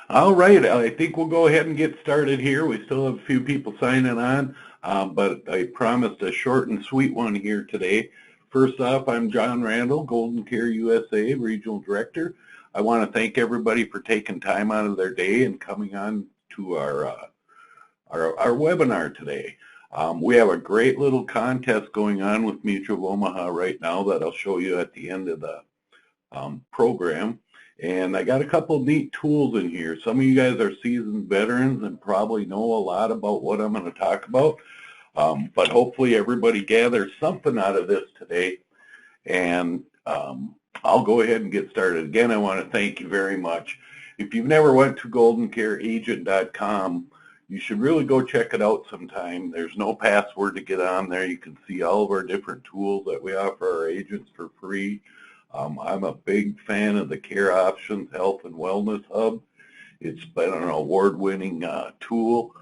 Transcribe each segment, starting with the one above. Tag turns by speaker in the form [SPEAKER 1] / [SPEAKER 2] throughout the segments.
[SPEAKER 1] All right, I think we'll go ahead and get started here. We still have a few people signing on, but I promised a short and sweet one here today. First off, I'm John Randall, GoldenCare USA Regional Director. I want to thank everybody for taking time out of their day and coming on to our webinar today. We have a great little contest going on with Mutual of Omaha right now that I'll show you at the end of the program. And I got a couple of neat tools in here. Some of you guys are seasoned veterans and probably know a lot about what I'm going to talk about. But hopefully everybody gathers something out of this today. And I'll go ahead and get started. Again, I want to thank you very much. If you've never went to GoldenCareAgent.com, you should really go check it out sometime. There's no password to get on there. You can see all of our different tools that we offer our agents for free. I'm a big fan of the Care Options Health and Wellness Hub. It's been an award-winning tool.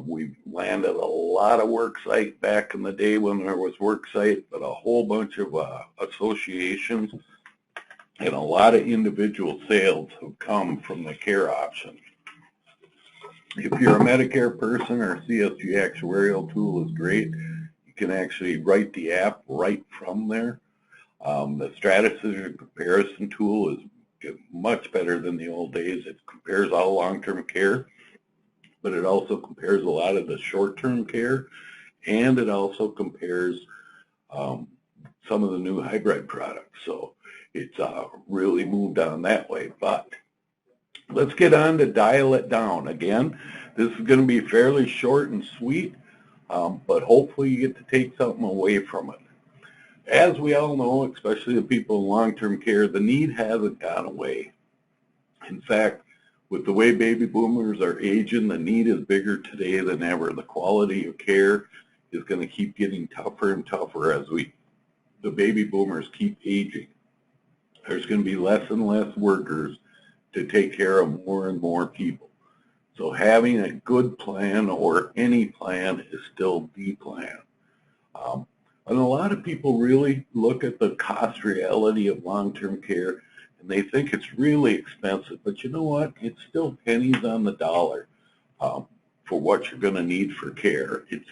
[SPEAKER 1] We've landed a lot of work site back in the day when there was work site, but a whole bunch of associations and a lot of individual sales have come from the Care Options. If you're a Medicare person, our CSG actuarial tool is great. You can actually write the app right from there. The strategy comparison tool is much better than the old days. It compares all long-term care, but it also compares a lot of the short-term care, and it also compares some of the new hybrid products. So it's really moved on that way. But let's get on to dial it down. Again, this is going to be fairly short and sweet, but hopefully you get to take something away from it. As we all know, especially the people in long-term care, the need hasn't gone away. In fact, with the way baby boomers are aging, the need is bigger today than ever. The quality of care is going to keep getting tougher and tougher as the baby boomers keep aging. There's going to be less and less workers to take care of more and more people. So having a good plan or any plan is still the plan. And a lot of people really look at the cost reality of long-term care and they think it's really expensive. But you know what? It's still pennies on the dollar for what you're going to need for care. It's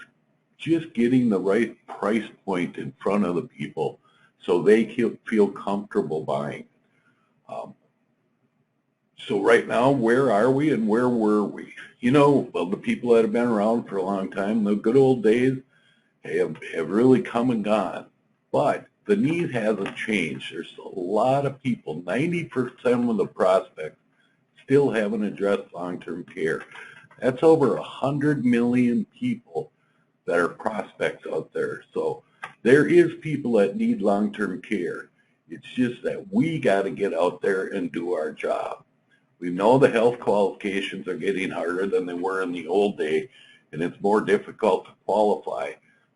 [SPEAKER 1] just getting the right price point in front of the people so they feel comfortable buying. So right now, where are we and where were we? You know, well, the people that have been around for a long time, the good old days, have really come and gone, but the need hasn't changed. There's a lot of people, 90% of the prospects still haven't addressed long-term care. That's over 100 million people that are prospects out there. So there is people that need long-term care. It's just that we got to get out there and do our job. We know the health qualifications are getting harder than they were in the old day, and it's more difficult to qualify.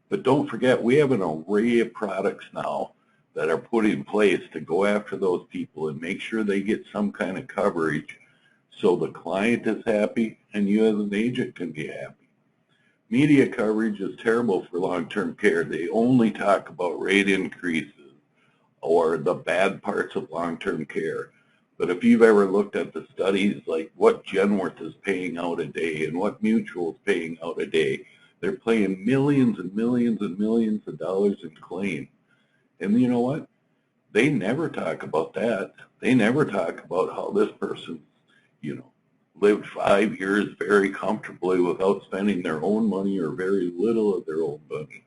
[SPEAKER 1] But don't forget, we have an array of products now that are put in place to go after those people and make sure they get some kind of coverage so the client is happy and you as an agent can be happy. Media coverage is terrible for long-term care. They only talk about rate increases or the bad parts of long-term care. But if you've ever looked at the studies like what Genworth is paying out a day and what Mutual is paying out a day, they're paying millions and millions and millions of dollars in claims. And you know what? They never talk about that. They never talk about how this person, you know, lived 5 years very comfortably without spending their own money or very little of their own money.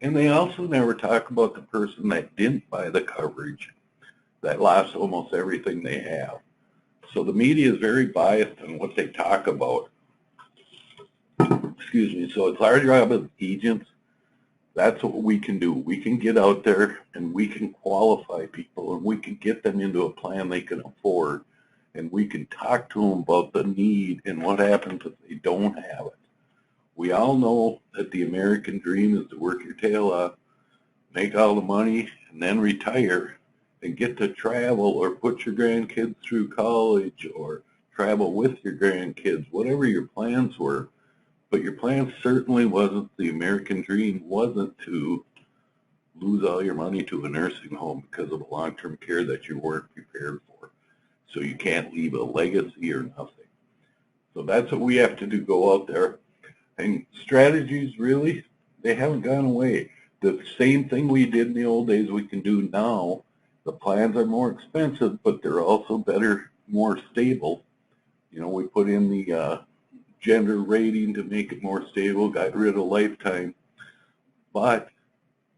[SPEAKER 1] And they also never talk about the person that didn't buy the coverage, that lost almost everything they have. So the media is very biased on what they talk about. Excuse me. So it's our job as agents. That's what we can do. We can get out there and we can qualify people and we can get them into a plan they can afford, and we can talk to them about the need and what happens if they don't have it. We all know that the American dream is to work your tail off, make all the money, and then retire and get to travel or put your grandkids through college or travel with your grandkids, whatever your plans were. But your plan certainly wasn't, the American dream wasn't to lose all your money to a nursing home because of a long-term care that you weren't prepared for. so you can't leave a legacy or nothing. So that's what we have to do, go out there. And strategies, really, they haven't gone away. The same thing we did in the old days we can do now. The plans are more expensive, but they're also better, more stable. You know, we put in the gender rating to make it more stable, got rid of lifetime, but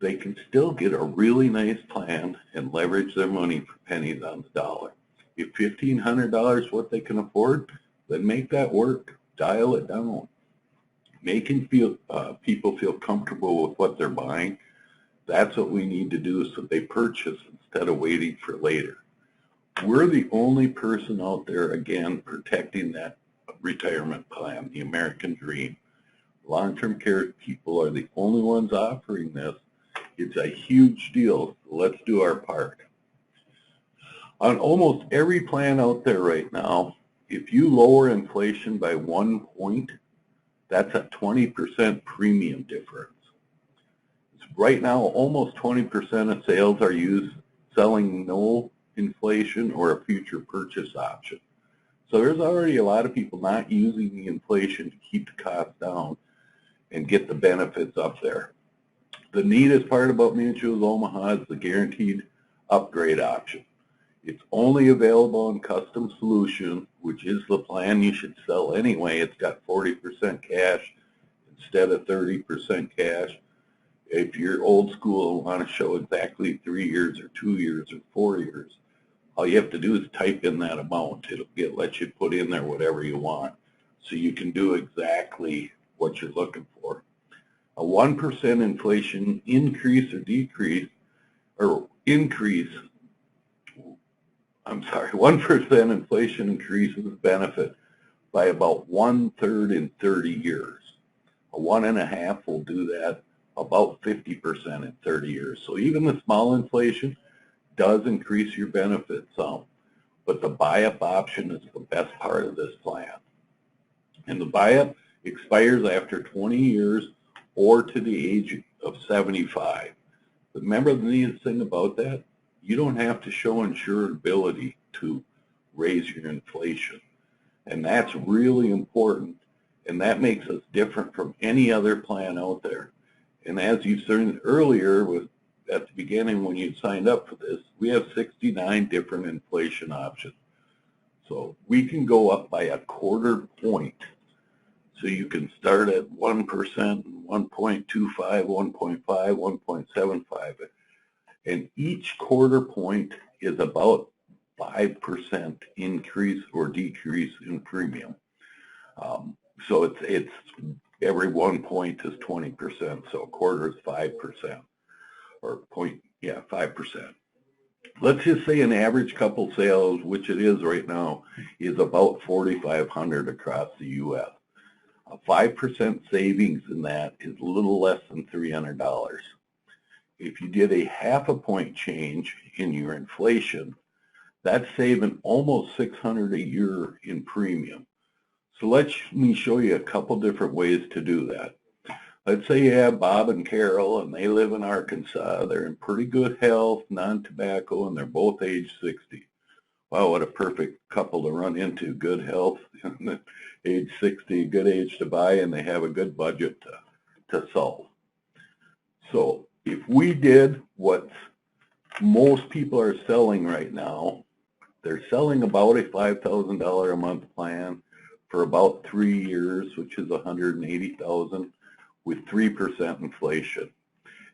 [SPEAKER 1] they can still get a really nice plan and leverage their money for pennies on the dollar. If $1,500 is what they can afford, then make that work, dial it down. Making people feel comfortable with what they're buying, that's what we need to do so they purchase instead of waiting for later. We're the only person out there, again, protecting that retirement plan, the American dream. Long-term care people are the only ones offering this. It's a huge deal. Let's do our part. On almost every plan out there right now, if you lower inflation by 1 point, that's a 20% premium difference. Right now, almost 20% of sales are selling no inflation or a future purchase option. So there's already a lot of people not using the inflation to keep the cost down and get the benefits up there. The neatest part about Mutual of Omaha is the guaranteed upgrade option. It's only available in Custom Solution, which is the plan you should sell anyway. It's got 40% cash instead of 30% cash. If you're old school and want to show exactly 3 years or 2 years or 4 years, all you have to do is type in that amount. It'll let you put in there whatever you want, so you can do exactly what you're looking for. A 1% inflation increase or decrease, or increase, I'm sorry, 1% inflation increases benefit by about 1/3 in 30 years. A 1.5 will do that about 50% in 30 years. So even the small inflation does increase your benefit some, but the buy-up option is the best part of this plan. And the buy-up expires after 20 years or to the age of 75. But remember the neatest thing about that? You don't have to show insurability to raise your inflation. And that's really important, and that makes us different from any other plan out there. And as you said earlier, at the beginning when you signed up for this, we have 69 different inflation options. So we can go up by 1/4 point. So you can start at 1%, 1.25, 1.5, 1.75. And each 1/4 point is about 5% increase or decrease in premium. So it's every 1 point is 20%, so 1/4 is 5%, or 5%. Let's just say an average couple sales, which it is right now, is about 4,500 across the U.S. A 5% savings in that is a little less than $300. If you did a 1/2 point change in your inflation, that's saving almost $600 a year in premium. So let me show you a couple different ways to do that. Let's say you have Bob and Carol, and they live in Arkansas. They're in pretty good health, non-tobacco, and they're both age 60. Wow, what a perfect couple to run into. Good health, age 60, good age to buy, and they have a good budget to solve. So if we did what most people are selling right now, they're selling about a $5,000 a month plan for about 3 years, which is $180,000 with 3% inflation.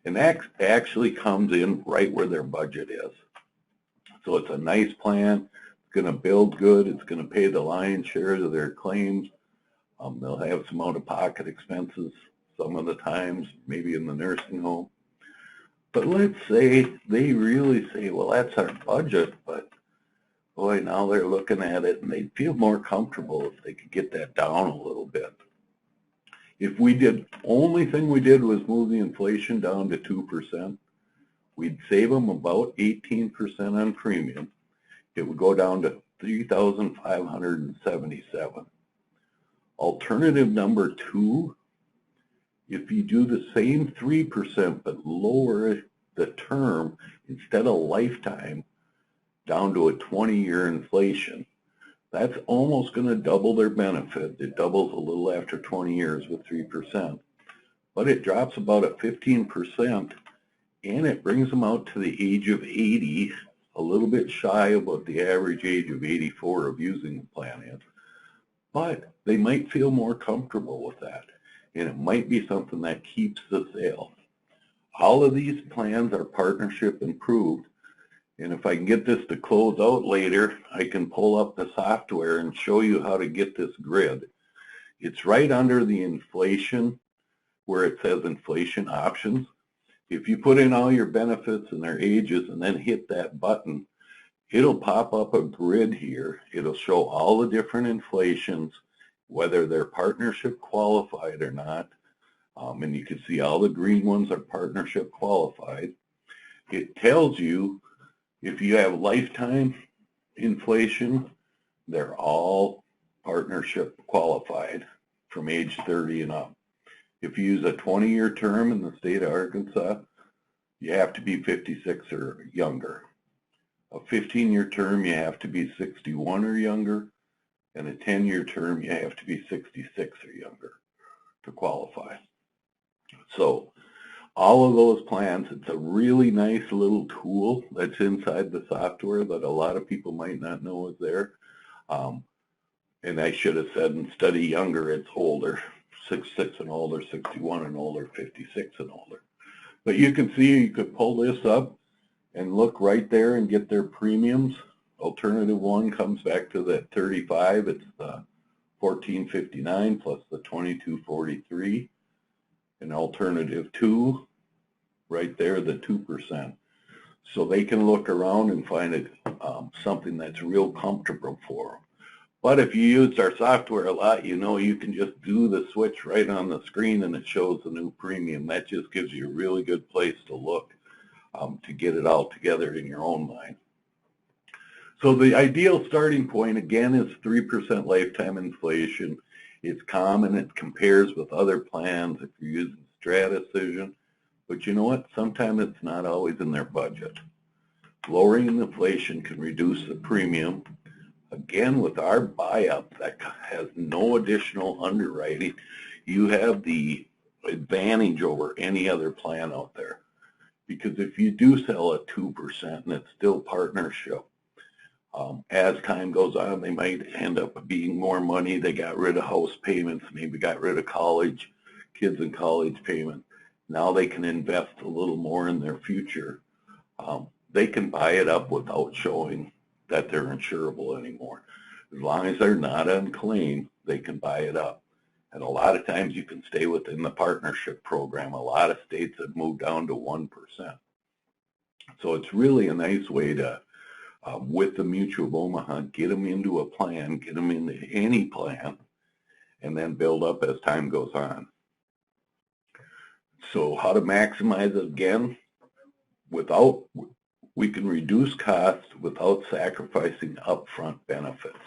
[SPEAKER 1] And that actually comes in right where their budget is. So it's a nice plan. It's going to build good. It's going to pay the lion's share of their claims. They'll have some out-of-pocket expenses some of the times, maybe in the nursing home. But let's say they really say, well, that's our budget, but boy, now they're looking at it and they'd feel more comfortable if they could get that down a little bit. If we did, only thing we did was move the inflation down to 2%, we'd save them about 18% on premium. It would go down to $3,577. Alternative number 2, if you do the same 3% but lower the term, instead of lifetime, down to a 20-year inflation, that's almost going to double their benefit. It doubles a little after 20 years with 3%, but it drops about at 15%, and it brings them out to the age of 80, a little bit shy of what the average age of 84 of using the plan is. But they might feel more comfortable with that, and it might be something that keeps the sale. All of these plans are partnership improved, and if I can get this to close out later, I can pull up the software and show you how to get this grid. It's right under the inflation, where it says inflation options. If you put in all your benefits and their ages and then hit that button, it'll pop up a grid here. It'll show all the different inflations, whether they're partnership qualified or not. And you can see all the green ones are partnership qualified. It tells you if you have lifetime inflation, they're all partnership qualified from age 30 and up. If you use a 20-year term in the state of Arkansas, you have to be 56 or younger. A 15-year term, you have to be 61 or younger, and a 10-year term, you have to be 66 or younger to qualify. So all of those plans, it's a really nice little tool that's inside the software that a lot of people might not know is there. And I should have said instead of younger, it's older, 66 and older, 61 and older, 56 and older. But you can see, you could pull this up and look right there and get their premiums. Alternative one comes back to that 35. It's the 1459 plus the 2243. And alternative two, right there, the 2%. So they can look around and find it something that's real comfortable for them. But if you used our software a lot, you know you can just do the switch right on the screen and it shows the new premium. That just gives you a really good place to look to get it all together in your own mind. So the ideal starting point, again, is 3% lifetime inflation. It's common. It compares with other plans if you're using Stratecision. But you know what? Sometimes it's not always in their budget. Lowering inflation can reduce the premium. Again, with our buy-up that has no additional underwriting, you have the advantage over any other plan out there. Because if you do sell at 2% and it's still partnership, as time goes on, they might end up being more money. They got rid of house payments, maybe got rid of college, kids in college payments. Now they can invest a little more in their future. They can buy it up without showing that they're insurable anymore. As long as they're not on claim, they can buy it up. And a lot of times you can stay within the partnership program. A lot of states have moved down to 1%. So it's really a nice way to, with the Mutual of Omaha, get them into a plan, get them into any plan, and then build up as time goes on. So how to maximize it again? We can reduce costs without sacrificing upfront benefits.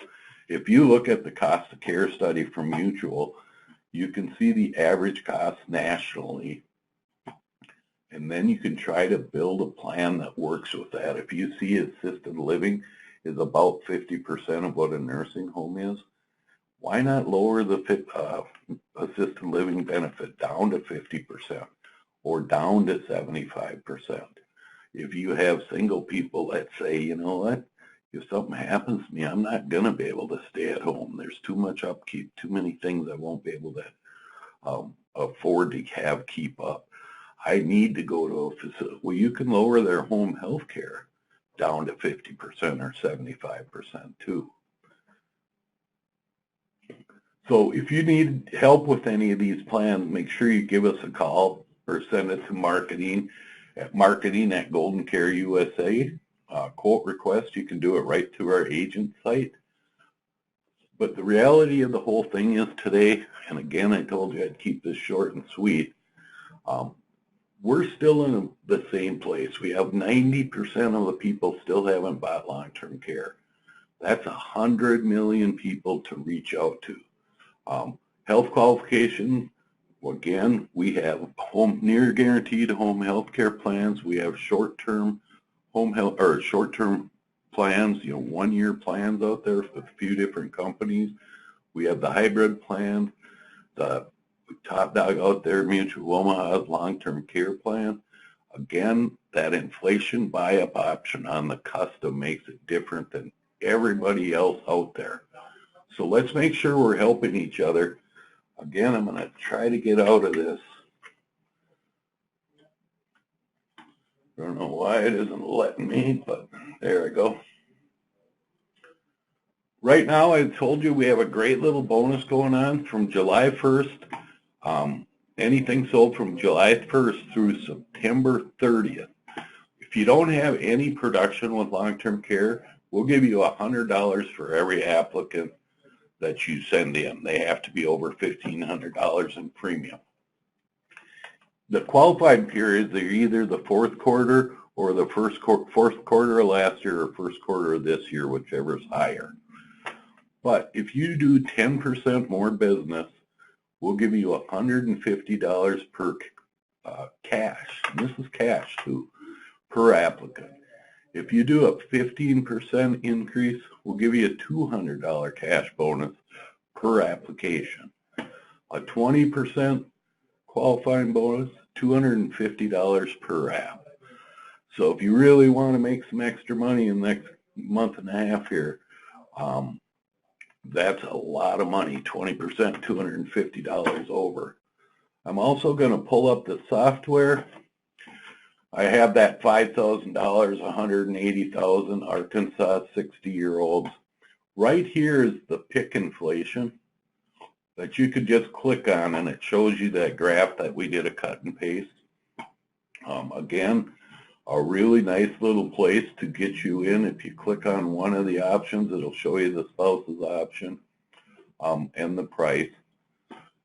[SPEAKER 1] If you look at the cost of care study from Mutual, you can see the average cost nationally, and then you can try to build a plan that works with that. If you see assisted living is about 50% of what a nursing home is, why not lower the assisted living benefit down to 50% or down to 75%? If you have single people that say, you know what, if something happens to me, I'm not going to be able to stay at home. There's too much upkeep, too many things I won't be able to afford to have keep up. I need to go to a facility. Well, you can lower their home health care down to 50% or 75% too. So if you need help with any of these plans, make sure you give us a call or send it to marketing at GoldenCare USA. Quote request, you can do it right through our agent site. But the reality of the whole thing is today, and again, I told you I'd keep this short and sweet, we're still in the same place. We have 90% of the people still haven't bought long-term care. That's 100 million people to reach out to. Health qualification, again, we have near guaranteed home health care plans. We have short-term home health or short-term plans, 1-year plans out there with a few different companies. We have the hybrid plan, the top dog out there, Mutual of Omaha's long-term care plan. Again, that inflation buy-up option on the custom makes it different than everybody else out there. So let's make sure we're helping each other. Again, I'm going to try to get out of this. I don't know why it isn't letting me, but there I go. Right now, I told you we have a great little bonus going on from July 1st. Anything sold from July 1st through September 30th. If you don't have any production with long-term care, we'll give you $100 for every applicant that you send in. They have to be over $1,500 in premium. The qualified periods are either the fourth quarter or the fourth quarter of last year or first quarter of this year, whichever is higher. But if you do 10% more business, we'll give you $150 per cash. And this is cash too, per applicant. If you do a 15% increase, we'll give you a $200 cash bonus per application. A 20% qualifying bonus, $250 per app. So if you really want to make some extra money in the next month and a half here, that's a lot of money, 20%, $250 over. I'm also going to pull up the software. I have that $5,000, $180,000 Arkansas 60-year-olds. Right here is the pick inflation that you could just click on, and it shows you that graph that we did a cut and paste. Again, a really nice little place to get you in. If you click on one of the options, it'll show you the spouse's option and the price.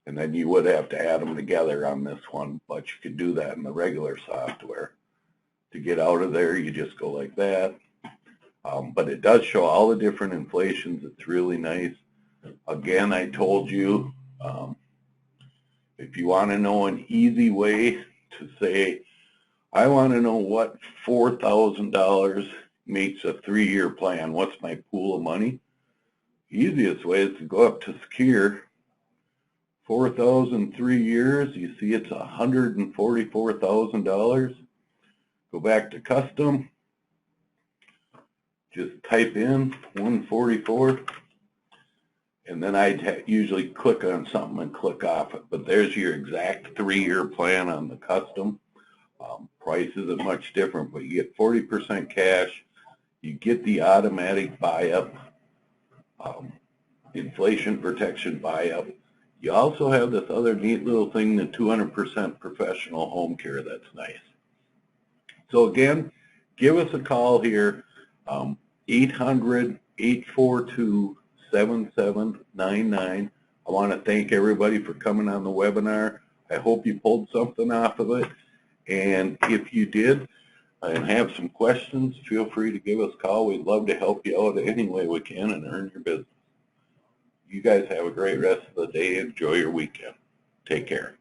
[SPEAKER 1] And then you would have to add them together on this one, but you could do that in the regular software. To get out of there, you just go like that. But it does show all the different inflations. It's really nice. Again, I told you, if you want to know an easy way to say, I want to know what $4,000 makes a 3-year plan, what's my pool of money? Easiest way is to go up to Secure. 4,000 3 years, you see it's $144,000. Go back to custom, just type in 144, and then I'd usually click on something and click off it. But there's your exact 3-year plan on the custom. Price isn't much different, but you get 40% cash. You get the automatic buy-up, inflation protection buy-up. You also have this other neat little thing, the 200% professional home care. That's nice. So again, give us a call here, 800-842-7799. I want to thank everybody for coming on the webinar. I hope you pulled something off of it. And if you did and have some questions, feel free to give us a call. We'd love to help you out any way we can and earn your business. You guys have a great rest of the day. Enjoy your weekend. Take care.